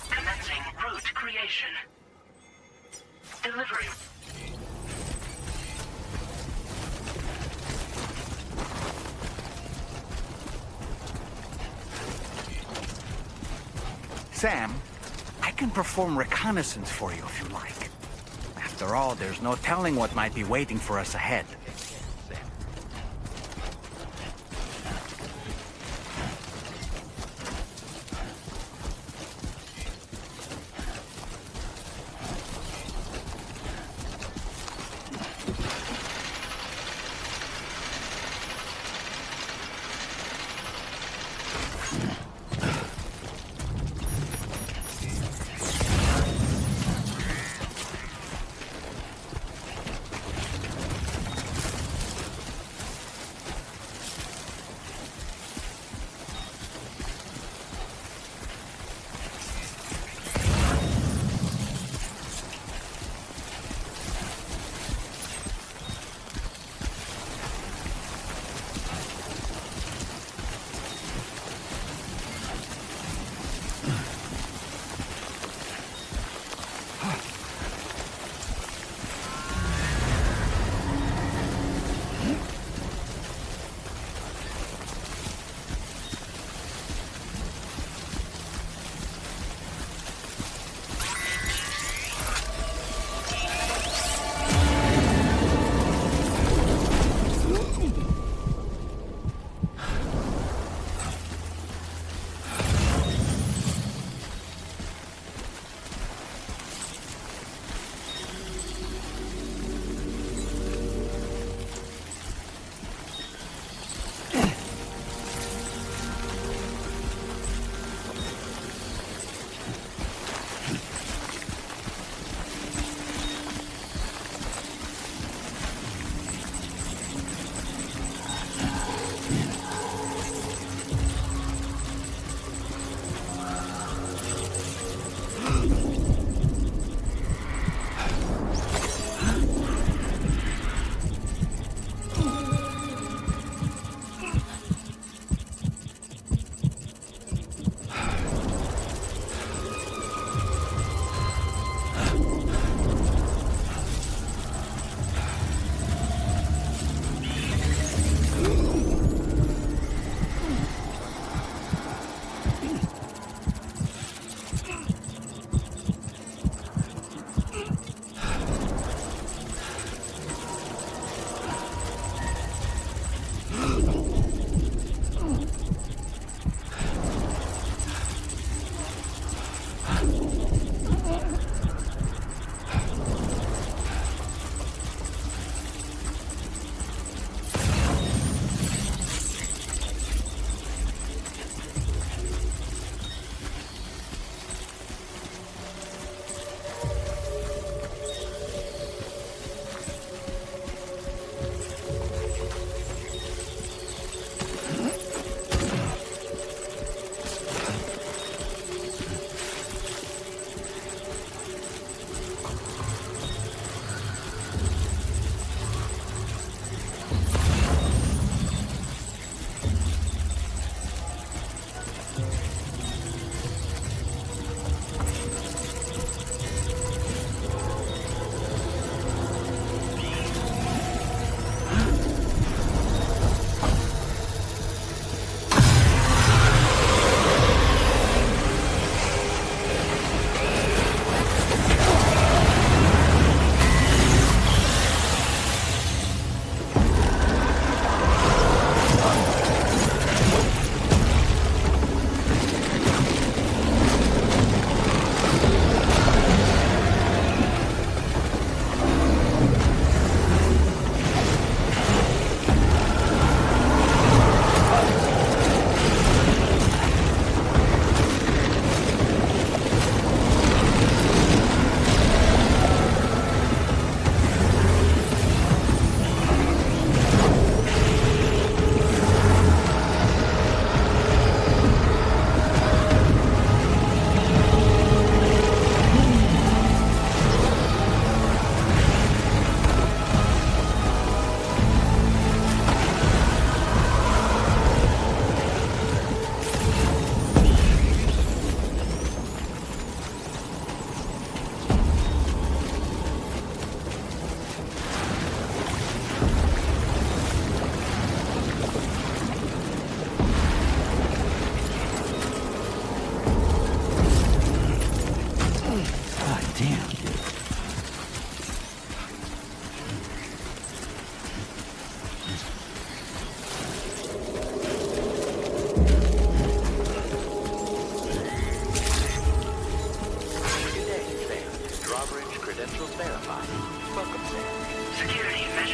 Speaker 8: Commencing route creation. Delivery.
Speaker 5: Sam, I can perform reconnaissance for you if you like. After all, there's no telling what might be waiting for us ahead.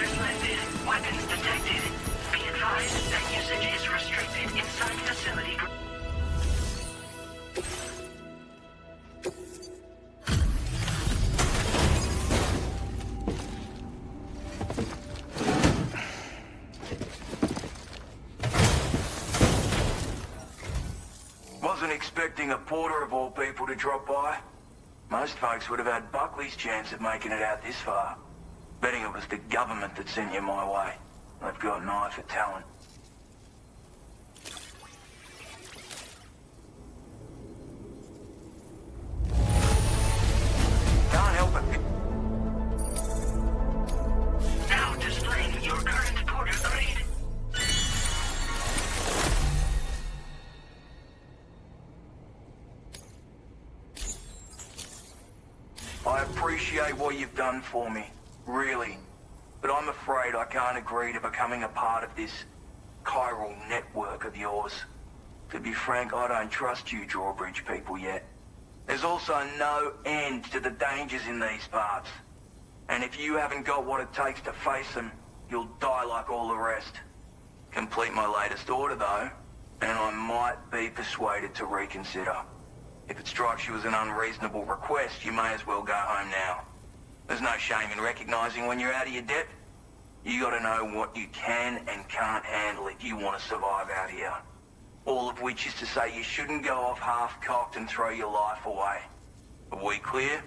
Speaker 14: Signatures landed. Weapons detected. Be advised that usage is restricted inside facility.
Speaker 15: Wasn't expecting a porter of all people to drop by. Most folks would have had Buckley's chance of making it out this far. Betting it was the government that sent you my way. They've got an eye for talent. Can't help it.
Speaker 14: Now displaying your current porter grade.
Speaker 15: I appreciate what you've done for me, really. But I'm afraid I can't agree to becoming a part of this chiral network of yours. To be frank, I don't trust you drawbridge people yet. There's also no end to the dangers in these parts. And if you haven't got what it takes to face them, you'll die like all the rest. Complete my latest order, though, and I might be persuaded to reconsider. If it strikes you as an unreasonable request, you may as well go home now. There's no shame in recognizing when you're out of your depth. You gotta know what you can and can't handle if you want to survive out here. All of which is to say you shouldn't go off half-cocked and throw your life away. Are we clear?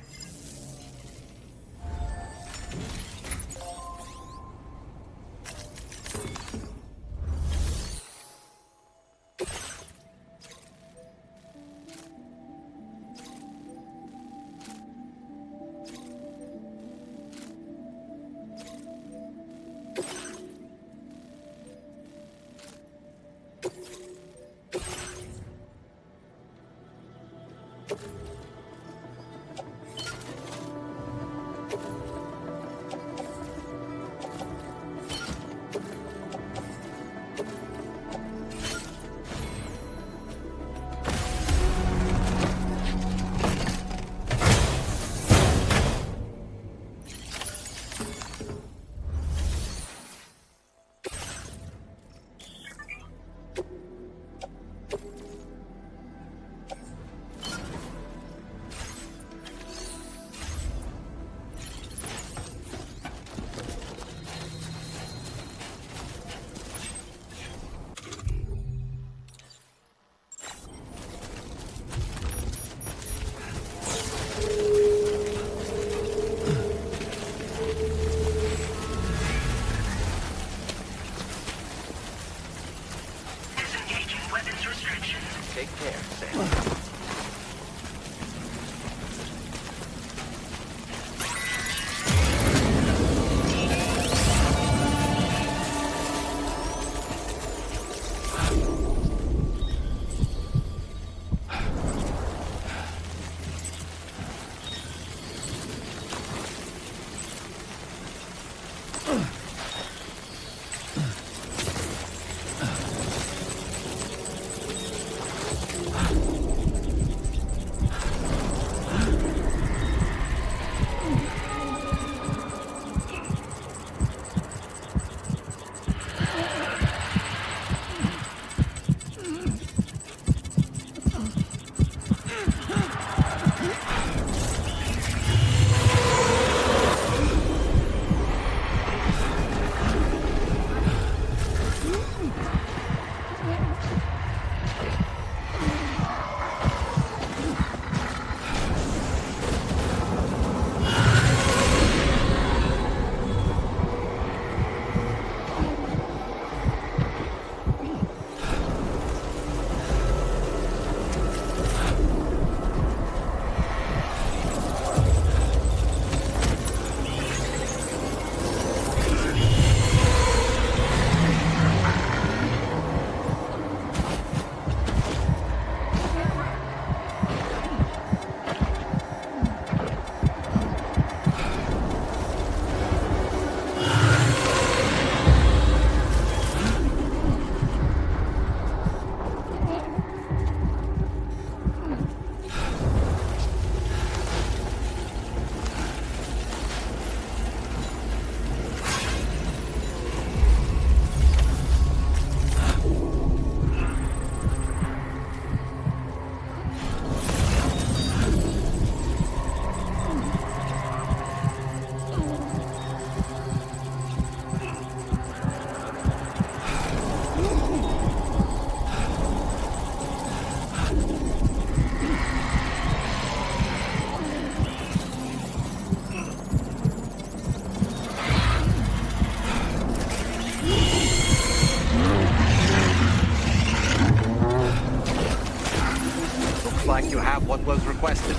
Speaker 5: requested.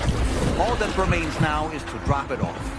Speaker 5: All that remains now is to drop it off.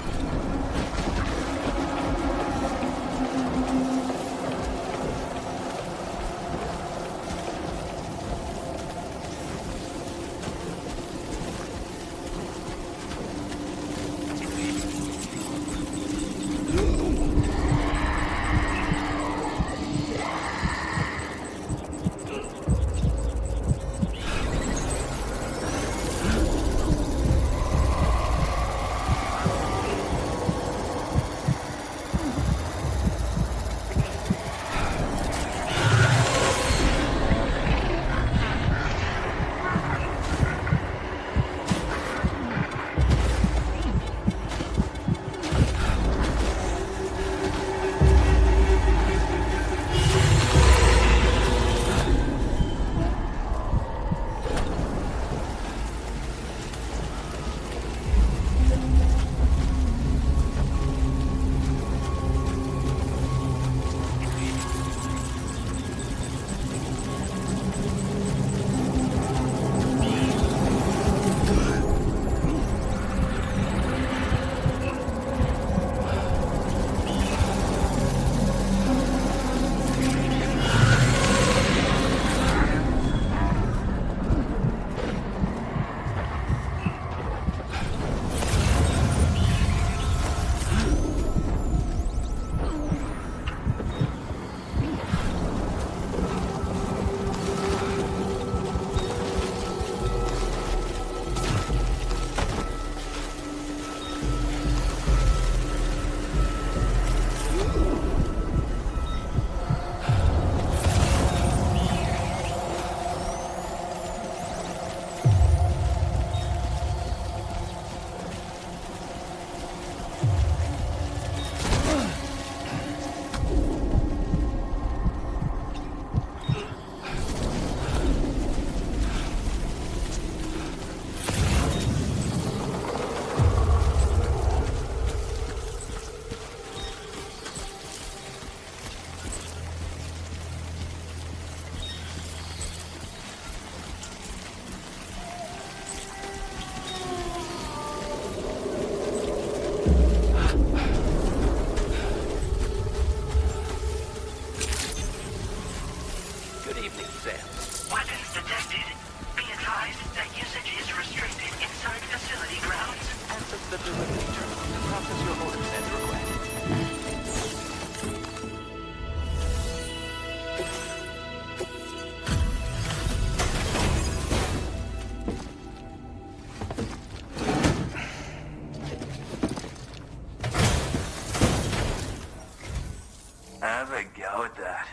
Speaker 15: Have a go at that.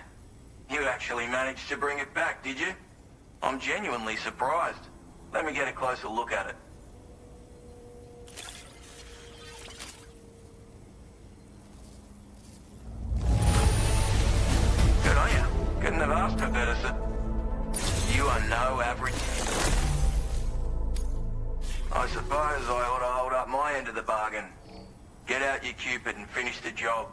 Speaker 15: You actually managed to bring it back, did you? I'm genuinely surprised. Let me get a closer look at it. Good on you. Couldn't have asked for better, sir. You are no average. I suppose I ought to hold up my end of the bargain. Get out your Cupid and finish the job.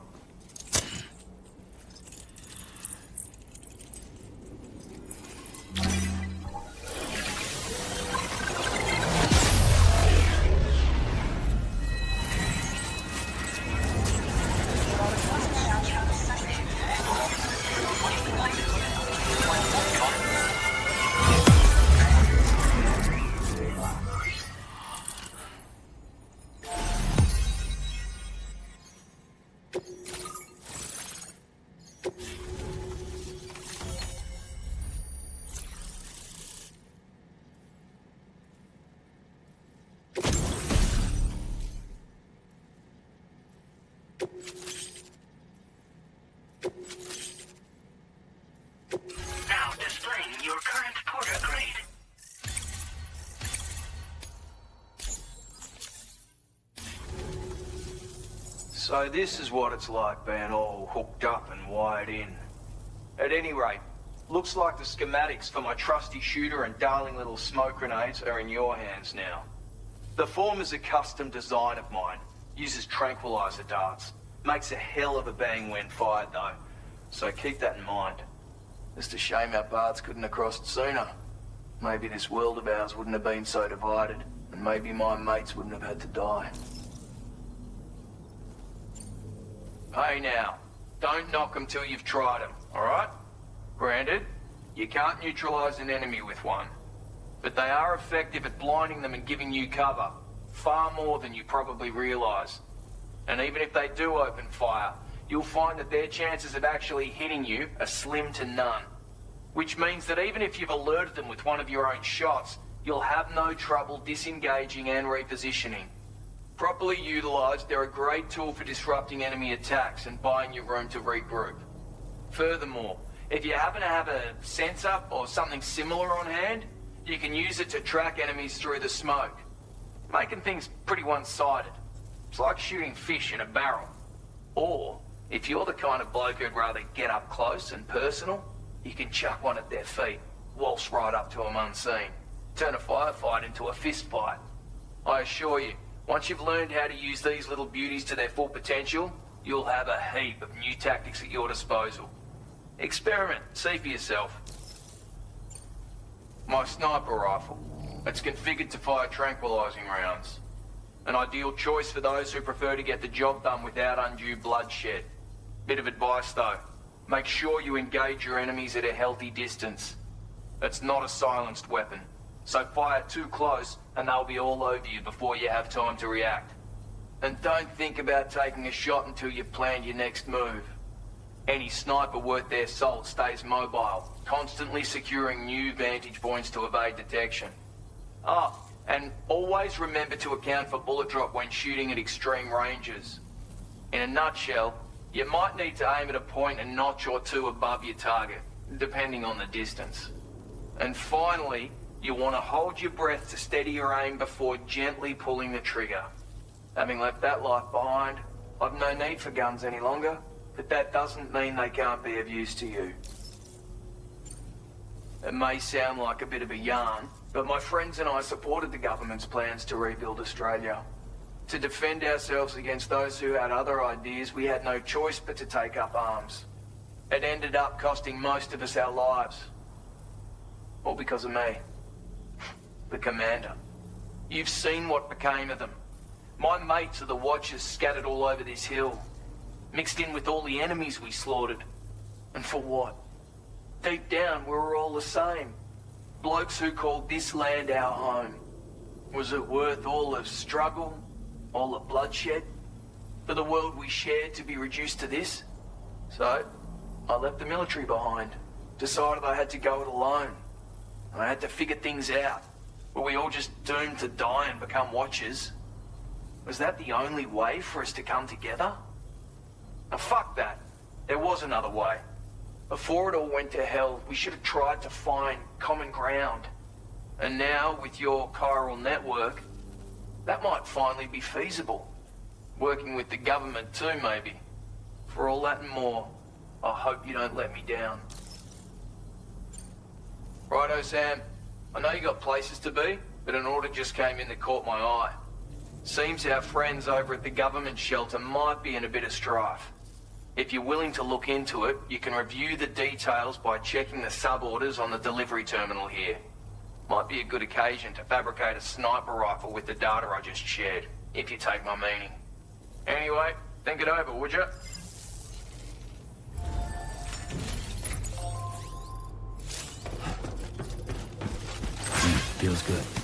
Speaker 14: Now displaying your current porter grade.
Speaker 16: So this is what it's like being all hooked up and wired in. At any rate, looks like the schematics for my trusty shooter and darling little smoke grenades are in your hands now. The former's a custom design of mine. Uses tranquilizer darts. Makes a hell of a bang when fired though. So keep that in mind. Just a shame our paths couldn't have crossed sooner. Maybe this world of ours wouldn't have been so divided. and maybe my mates wouldn't have had to die. Hey now, don't knock them till you've tried them, alright? Granted, you can't neutralize an enemy with one, but they are effective at blinding them and giving you cover, far more than you probably realize. And even if they do open fire, you'll find that their chances of actually hitting you are slim to none. Which means that even if you've alerted them with one of your own shots, you'll have no trouble disengaging and repositioning. Properly utilized, they're a great tool for disrupting enemy attacks and buying you room to regroup. Furthermore, if you happen to have a sensor or something similar on hand, you can use it to track enemies through the smoke, making things pretty one-sided. It's like shooting fish in a barrel. Or, if you're the kind of bloke who'd rather get up close and personal, you can chuck one at their feet, waltz right up to them unseen, turn a firefight into a fist fight. I assure you, once you've learned how to use these little beauties to their full potential, you'll have a heap of new tactics at your disposal. Experiment, see for yourself. My sniper rifle. It's configured to fire tranquilizing rounds. An ideal choice for those who prefer to get the job done without undue bloodshed. Bit of advice though, make sure you engage your enemies at a healthy distance. It's not a silenced weapon, so fire too close and they'll be all over you before you have time to react. And don't think about taking a shot until you've planned your next move. Any sniper worth their salt stays mobile, constantly securing new vantage points to evade detection. Ah, and always remember to account for bullet drop when shooting at extreme ranges. In a nutshell, you might need to aim at a point a notch or two above your target, depending on the distance. And finally, you want to hold your breath to steady your aim before gently pulling the trigger. Having left that life behind, I've no need for guns any longer, but that doesn't mean they can't be of use to you. It may sound like a bit of a yarn, but my friends and I supported the government's plans to rebuild Australia. To defend ourselves against those who had other ideas, we had no choice but to take up arms. It ended up costing most of us our lives. All because of me. The commander. You've seen what became of them. My mates are the Watchers scattered all over this hill. Mixed in with all the enemies we slaughtered. And for what? Deep down, we were all the same. Blokes who called this land our home. Was it worth all the struggle, all the bloodshed, for the world we shared to be reduced to this? So, I left the military behind. Decided I had to go it alone. I had to figure things out. Were we all just doomed to die and become Watchers? Was that the only way for us to come together? Now fuck that. There was another way. Before it all went to hell, we should have tried to find common ground. And now, with your chiral network, that might finally be feasible. Working with the government too, maybe. For all that and more, I hope you don't let me down. Righto, Sam. I know you got places to be, but an order just came in that caught my eye. Seems our friends over at the government shelter might be in a bit of strife. If you're willing to look into it, you can review the details by checking the sub-orders on the delivery terminal here. Might be a good occasion to fabricate a sniper rifle with the data I just shared, if you take my meaning. Anyway, think it over, would you?
Speaker 3: Feels good.